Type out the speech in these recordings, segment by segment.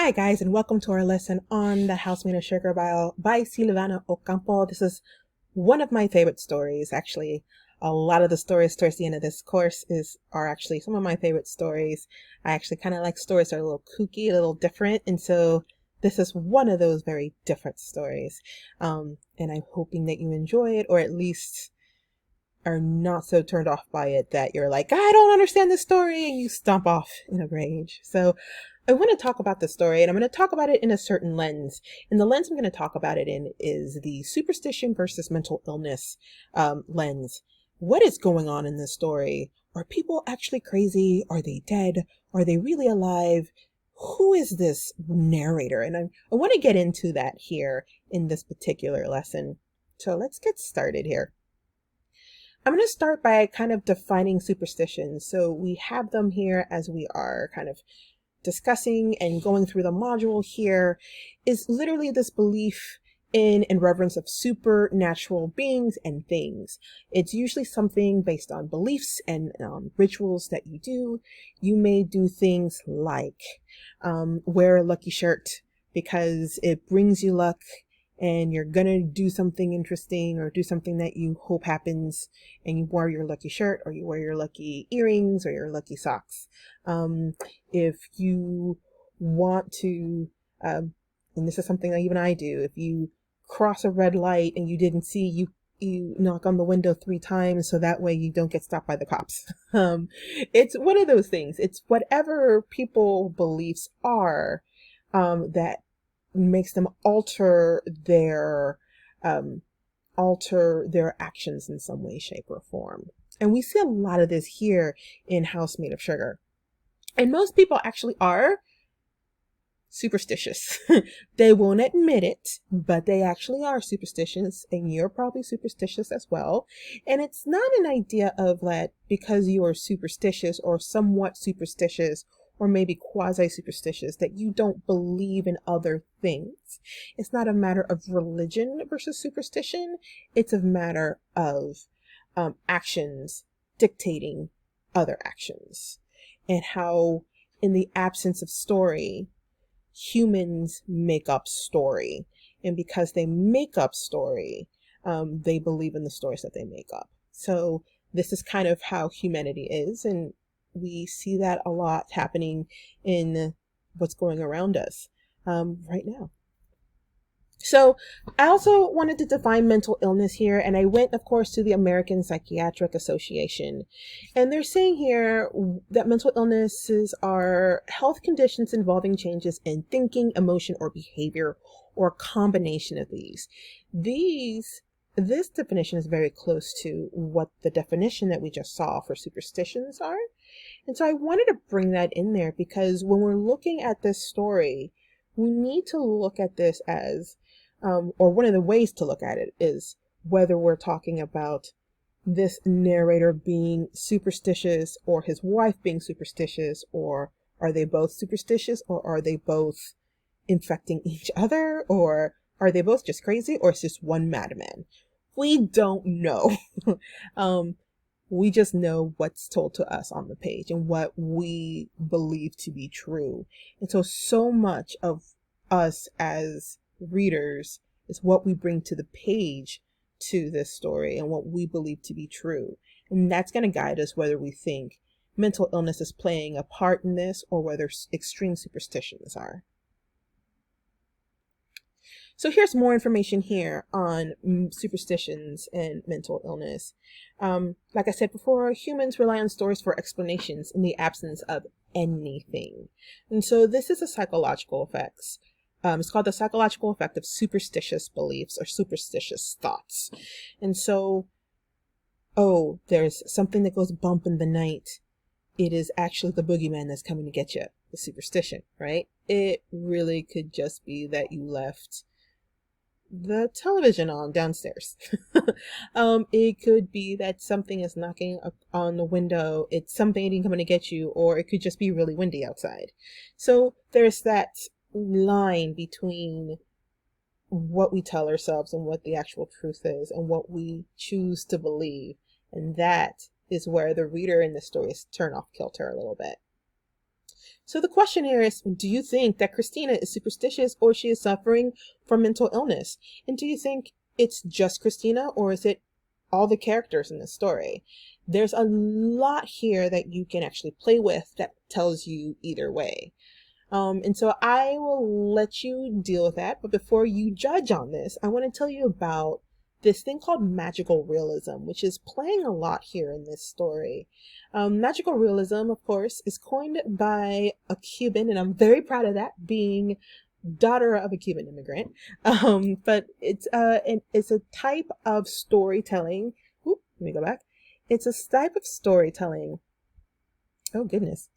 Hi guys, and welcome to our lesson on The House Made of Sugar by Silvana Ocampo. This is one of my favorite stories. Actually, a lot of the stories towards the end of this course are actually some of my favorite stories. I actually kind of like stories that are a little kooky, a little different, and so this is one of those very different stories. And I'm hoping that you enjoy it, or at least are not so turned off by it that you're like, I don't understand this story, and you stomp off in a rage. So I want to talk about the story, and I'm going to talk about it in a certain lens. And the lens I'm going to talk about it in is the superstition versus mental illness lens. What is going on in this story? Are people actually crazy? Are they dead? Are they really alive? Who is this narrator? And I want to get into that here in this particular lesson. So let's get started here. I'm going to start by kind of defining superstitions. So we have them here as we are kind of discussing and going through the module here, is literally this belief in and reverence of supernatural beings and things. It's usually something based on beliefs and rituals that you do. You may do things like wear a lucky shirt because it brings you luck, and you're gonna do something interesting or do something that you hope happens, and you wear your lucky shirt, or you wear your lucky earrings or your lucky socks. If you want to, and this is something that even I do, if you cross a red light and you didn't see, you knock on the window 3 times so that way you don't get stopped by the cops. It's one of those things. It's whatever people beliefs are that makes them alter their actions in some way, shape, or form. And we see a lot of this here in House Made of Sugar. And most people actually are superstitious. They won't admit it, but they actually are superstitious, and you're probably superstitious as well. And it's not an idea of that because you are superstitious or somewhat superstitious or maybe quasi-superstitious that you don't believe in other things. It's not a matter of religion versus superstition. It's a matter of actions dictating other actions, and how in the absence of story, humans make up story. And because they make up story, they believe in the stories that they make up. So this is kind of how humanity is, and we see that a lot happening in what's going around us right now. So I also wanted to define mental illness here, and I went, of course, to the American Psychiatric Association. And they're saying here that mental illnesses are health conditions involving changes in thinking, emotion, or behavior, or a combination of these. This definition is very close to what the definition that we just saw for superstitions are. And so I wanted to bring that in there because when we're looking at this story, we need to look at this as, or one of the ways to look at it is whether we're talking about this narrator being superstitious or his wife being superstitious, or are they both superstitious, or are they both infecting each other, or are they both just crazy, or it's just one madman? We don't know. We just know what's told to us on the page and what we believe to be true. And so much of us as readers is what we bring to the page to this story and what we believe to be true. And that's going to guide us whether we think mental illness is playing a part in this or whether extreme superstitions are. So here's more information here on superstitions and mental illness. Like I said before, humans rely on stories for explanations in the absence of anything. And so this is a psychological effects. It's called the psychological effect of superstitious beliefs or superstitious thoughts. And so, oh, there's something that goes bump in the night. It is actually the boogeyman that's coming to get you. The superstition, right? It really could just be that you left the television on downstairs. It could be that something is knocking on the window. It's something coming to get you, or it could just be really windy outside. So there's that line between what we tell ourselves and what the actual truth is and what we choose to believe. And that is where the reader in the stories turn off kilter a little bit. So the question here is, do you think that Christina is superstitious or she is suffering from mental illness? And do you think it's just Christina or is it all the characters in this story? There's a lot here that you can actually play with that tells you either way. And so I will let you deal with that. But before you judge on this, I want to tell you about this thing called magical realism, which is playing a lot here in this story. Magical realism, of course, is coined by a Cuban, and I'm very proud of that, being daughter of a Cuban immigrant. But it's a type of storytelling. Oop, let me go back. It's a type of storytelling. Oh, goodness.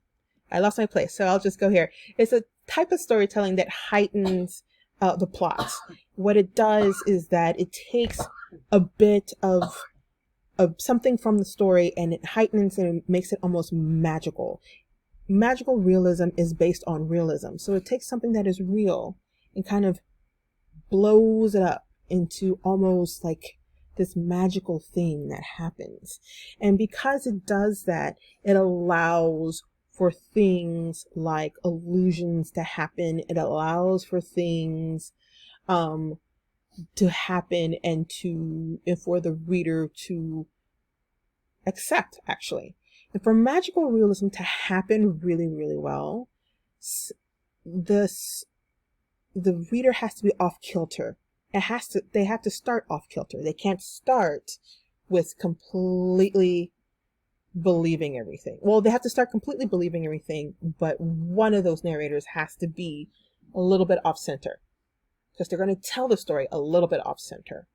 I lost my place, so I'll just go here. It's a type of storytelling that heightens the plot. What it does is that it takes a bit of something from the story and it heightens and it makes it almost magical. Magical realism is based on realism. So it takes something that is real and kind of blows it up into almost like this magical thing that happens. And because it does that, it allows for things like illusions to happen. It allows for things to happen and for the reader to accept, actually. And for magical realism to happen really, really well, the reader has to be off kilter. They have to start off kilter. They can't start with completely believing everything. Well, they have to start completely believing everything, but one of those narrators has to be a little bit off center because they're going to tell the story a little bit off center.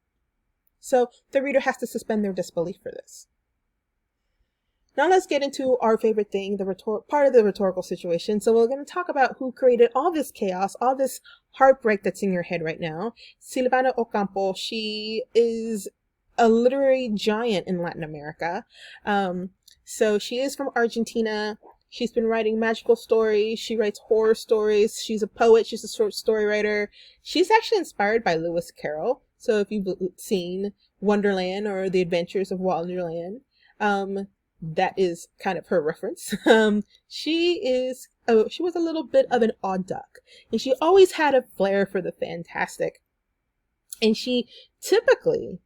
So the reader has to suspend their disbelief for this. Now let's get into our favorite thing, part of the rhetorical situation. So we're going to talk about who created all this chaos, all this heartbreak that's in your head right now. Silvana Ocampo, she is a literary giant in Latin America. So she is from Argentina. She's been writing magical stories. She writes horror stories. She's a poet. She's a short story writer. She's actually inspired by Lewis Carroll. So if you've seen Wonderland or The Adventures of Wonderland, that is kind of her reference. She was a little bit of an odd duck, and she always had a flair for the fantastic. And she typically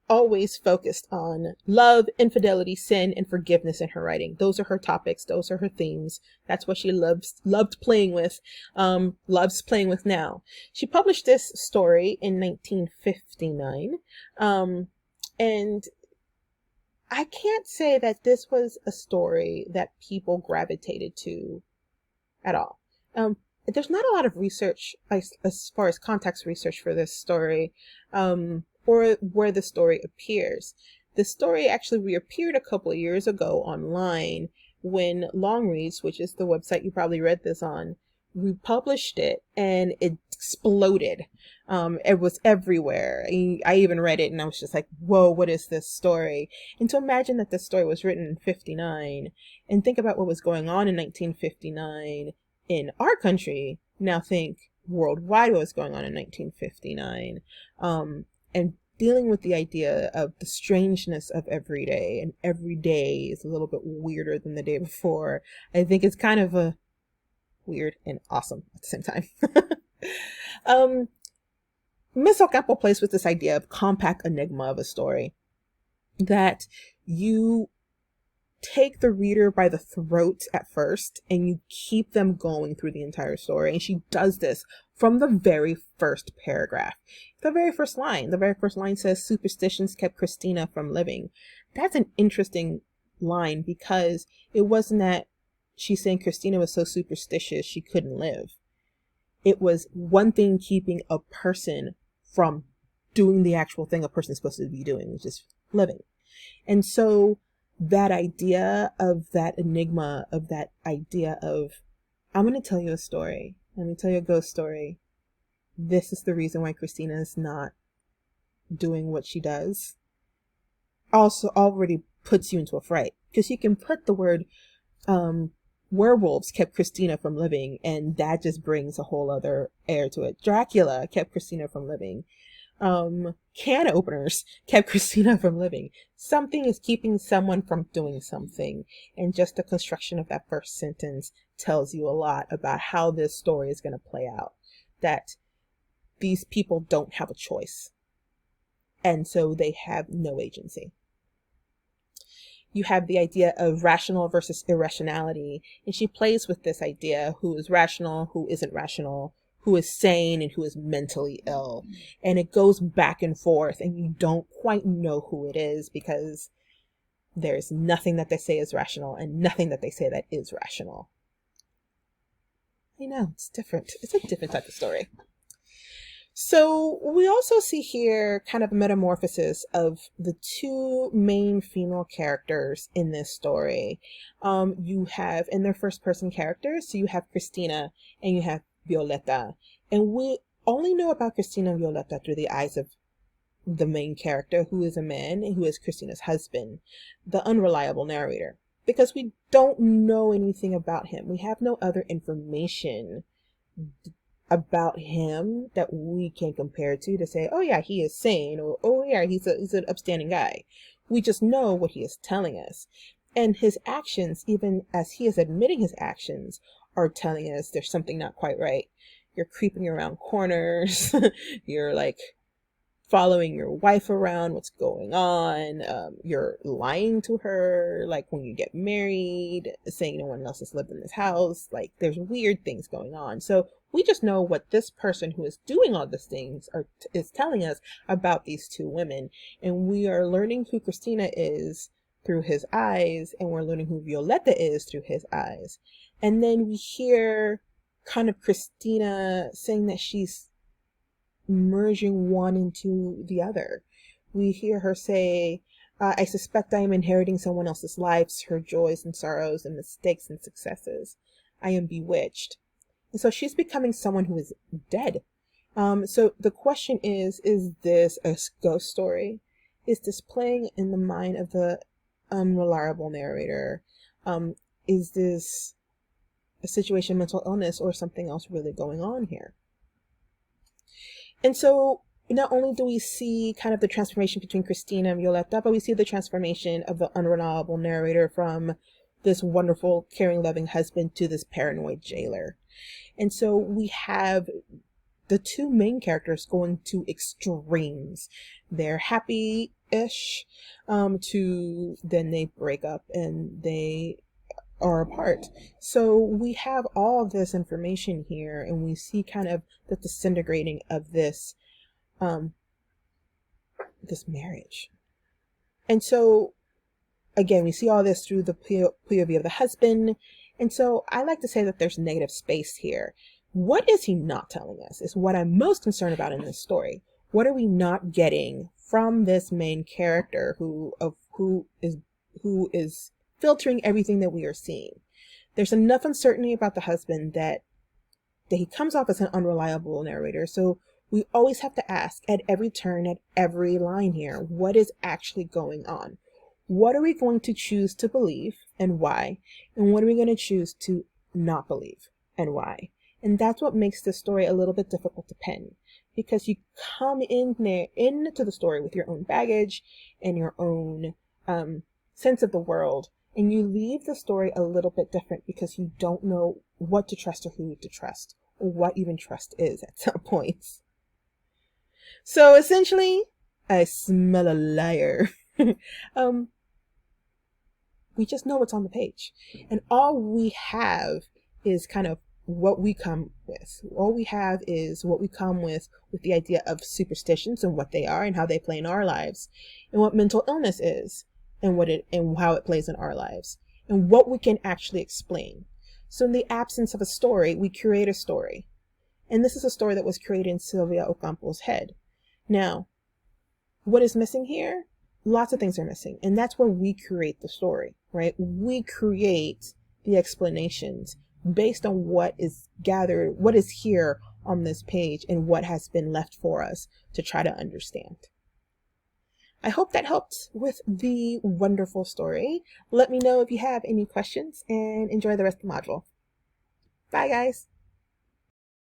always focused on love, infidelity, sin, and forgiveness in her writing. Those are her topics. Those are her themes. That's what she loved playing with, loves playing with now. She published this story in 1959. And I can't say that this was a story that people gravitated to at all. There's not a lot of research as far as context research for this story, or where the story appears. The story actually reappeared a couple of years ago online when Longreads, which is the website you probably read this on, republished it and it exploded. It was everywhere. I even read it and I was just like, whoa, what is this story? And to imagine that this story was written in 59 and think about what was going on in 1959 in our country. Now think worldwide what was going on in 1959. And dealing with the idea of the strangeness of every day, and every day is a little bit weirder than the day before. I think it's kind of a weird and awesome at the same time. Miss Ocampo plays with this idea of compact enigma of a story, that you take the reader by the throat at first and you keep them going through the entire story. And she does this from the very first paragraph. The very first line says, "Superstitions kept Christina from living." That's an interesting line because it wasn't that she's saying Christina was so superstitious she couldn't live. It was one thing keeping a person from doing the actual thing a person's supposed to be doing, which is living. And so that idea of that enigma, of that idea of, I'm going to tell you a story. Let me tell you a ghost story. This is the reason why Christina is not doing what she does. Also already puts you into a fright, because you can put the word werewolves kept Christina from living, and that just brings a whole other air to it. Dracula kept Christina from living. can openers kept Christina from living. Something is keeping someone from doing something. And just the construction of that first sentence tells you a lot about how this story is going to play out. That these people don't have a choice. And so they have no agency. You have the idea of rational versus irrationality. And she plays with this idea: who is rational, who isn't rational, who is sane and who is mentally ill. And it goes back and forth, and you don't quite know who it is, because there's nothing that they say is rational and nothing that they say that is rational. I know, it's different. It's a different type of story. So we also see here kind of a metamorphosis of the two main female characters in this story. You have, in their first person characters, so you have Christina and you have Violetta. And we only know about Christina and Violetta through the eyes of the main character, who is a man and who is Christina's husband, the unreliable narrator, because we don't know anything about him. We have no other information about him that we can compare to say, oh yeah, he is sane, or oh yeah, he's an upstanding guy. We just know what he is telling us. And his actions, even as he is admitting his actions, are telling us there's something not quite right. You're creeping around corners. You're like following your wife around, what's going on. You're lying to her, like when you get married, saying no one else has lived in this house. Like there's weird things going on. So we just know what this person who is doing all these things is telling us about these two women. And we are learning who Christina is through his eyes, and we're learning who Violetta is through his eyes. And then we hear kind of Christina saying that she's merging one into the other. We hear her say, I suspect I am inheriting someone else's lives, her joys and sorrows and mistakes and successes. I am bewitched. And so she's becoming someone who is dead. So the question is this a ghost story? Is this playing in the mind of the unreliable narrator? Is this a situation of mental illness or something else really going on here? And so not only do we see kind of the transformation between Christina and Violetta, but we see the transformation of the unreliable narrator from this wonderful, caring, loving husband to this paranoid jailer. And so we have the two main characters going to extremes. They're happy-ish, to then they break up and they are apart. So we have all of this information here, and we see kind of the disintegrating of this this marriage. And so again, we see all this through the POV of the husband. And so I like to say that there's negative space here. What is he not telling us is what I'm most concerned about in this story. What are we not getting from this main character who is filtering everything that we are seeing? There's enough uncertainty about the husband that he comes off as an unreliable narrator. So we always have to ask at every turn, at every line here, what is actually going on? What are we going to choose to believe and why? And what are we going to choose to not believe and why? And that's what makes this story a little bit difficult to pen, because you come into the story with your own baggage and your own sense of the world, and you leave the story a little bit different because you don't know what to trust or who to trust, or what even trust is at some points. So essentially, I smell a liar. We just know what's on the page, and all we have is kind of what we come with. All we have is what we come with the idea of superstitions and what they are and how they play in our lives, and what mental illness is and how it plays in our lives, and what we can actually explain. So in the absence of a story, we create a story. And this is a story that was created in Sylvia Ocampo's head. Now, what is missing here? Lots of things are missing. And that's where we create the story, right? We create the explanations based on what is gathered, what is here on this page, and what has been left for us to try to understand. I hope that helped with the wonderful story. Let me know if you have any questions, and enjoy the rest of the module. Bye, guys.